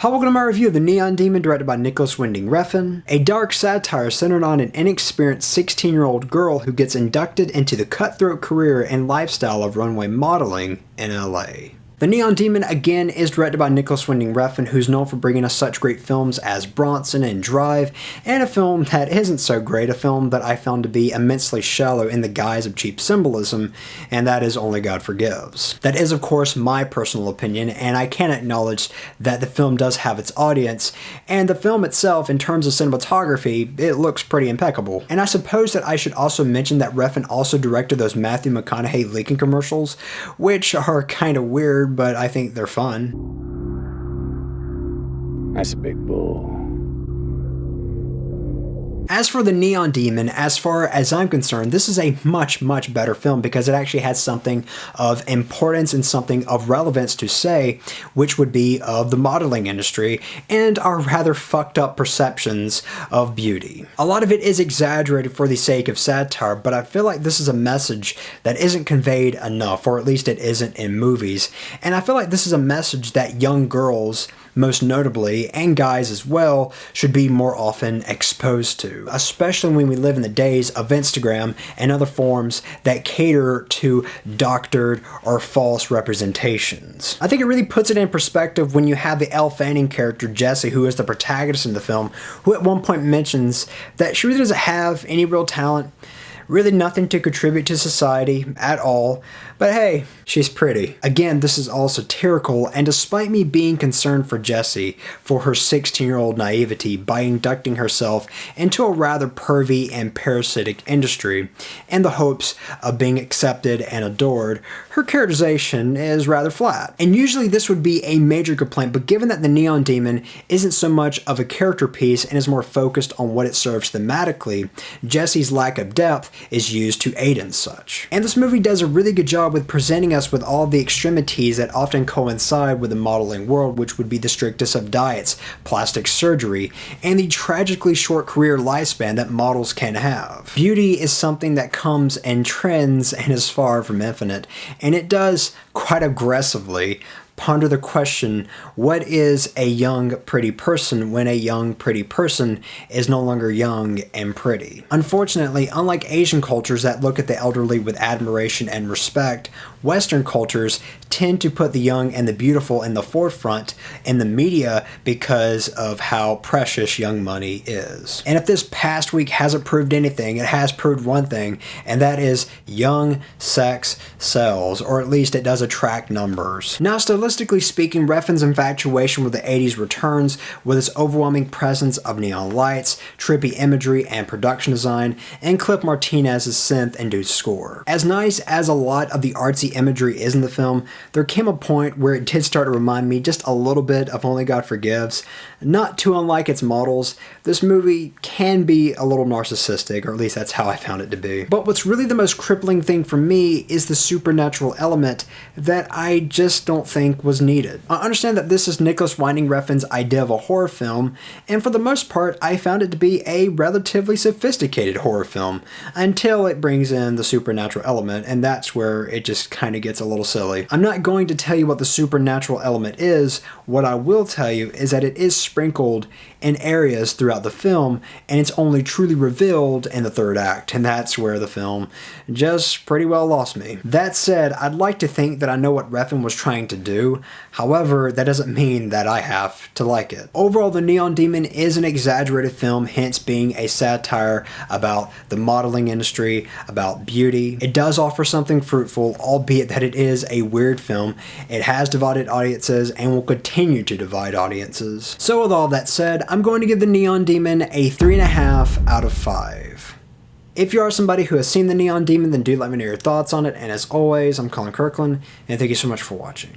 Hi, welcome to my review of The Neon Demon, directed by Nicholas Winding Refn, a dark satire centered on an inexperienced 16-year-old girl who gets inducted into the cutthroat career and lifestyle of runway modeling in LA. The Neon Demon, again, is directed by Nicholas Winding Refn, who's known for bringing us such great films as Bronson and Drive, and a film that isn't so great, a film that I found to be immensely shallow in the guise of cheap symbolism, and that is Only God Forgives. That is, of course, my personal opinion, and I can acknowledge that the film does have its audience, and the film itself, in terms of cinematography, it looks pretty impeccable. And I suppose that I should also mention that Refn also directed those Matthew McConaughey leaking commercials, which are kind of weird, but I think they're fun. That's a big bull. As for The Neon Demon, as far as I'm concerned, this is a much, much better film because it actually has something of importance and something of relevance to say, which would be of the modeling industry and our rather fucked up perceptions of beauty. A lot of it is exaggerated for the sake of satire, but I feel like this is a message that isn't conveyed enough, or at least it isn't in movies. And I feel like this is a message that young girls, most notably, and guys as well, should be more often exposed to, especially when we live in the days of Instagram and other forms that cater to doctored or false representations. I think it really puts it in perspective when you have the Elle Fanning character, Jessie, who is the protagonist in the film, who at one point mentions that she really doesn't have any real talent, really nothing to contribute to society at all, but hey, she's pretty. Again, this is all satirical, and despite me being concerned for Jessie for her 16-year-old naivety by inducting herself into a rather pervy and parasitic industry in the hopes of being accepted and adored, her characterization is rather flat. And usually this would be a major complaint, but given that The Neon Demon isn't so much of a character piece and is more focused on what it serves thematically, Jessie's lack of depth is used to aid in such. And this movie does a really good job with presenting us with all the extremities that often coincide with the modeling world, which would be the strictest of diets, plastic surgery, and the tragically short career lifespan that models can have. Beauty is something that comes in trends and is far from infinite, and it does quite aggressively ponder the question, what is a young, pretty person when a young, pretty person is no longer young and pretty? Unfortunately, unlike Asian cultures that look at the elderly with admiration and respect, Western cultures tend to put the young and the beautiful in the forefront in the media because of how precious young money is. And if this past week hasn't proved anything, it has proved one thing, and that is young sex sells, or at least it does attract numbers. Now, stylistically speaking, Refn's infatuation with the 80s returns with its overwhelming presence of neon lights, trippy imagery and production design, and Cliff Martinez's synth-induced score. As nice as a lot of the artsy imagery is in the film, there came a point where it did start to remind me just a little bit of Only God Forgives. Not too unlike its models, this movie can be a little narcissistic, or at least that's how I found it to be. But what's really the most crippling thing for me is the supernatural element that I just don't think was needed. I understand that this is Nicholas Winding Refn's idea of a horror film, and for the most part, I found it to be a relatively sophisticated horror film, until it brings in the supernatural element, and that's where it just kind of gets a little silly. I'm not going to tell you what the supernatural element is. What I will tell you is that it is sprinkled in areas throughout the film, and it's only truly revealed in the third act, and that's where the film just pretty well lost me. That said, I'd like to think that I know what Refn was trying to do. However, that doesn't mean that I have to like it. Overall, The Neon Demon is an exaggerated film, hence being a satire about the modeling industry, about beauty. It does offer something fruitful, albeit that it is a weird film. It has divided audiences and will continue to divide audiences. So with all that said, I'm going to give The Neon Demon a 3.5 out of 5. If you are somebody who has seen The Neon Demon, then do let me know your thoughts on it, and as always, I'm Colin Kirkland, and thank you so much for watching.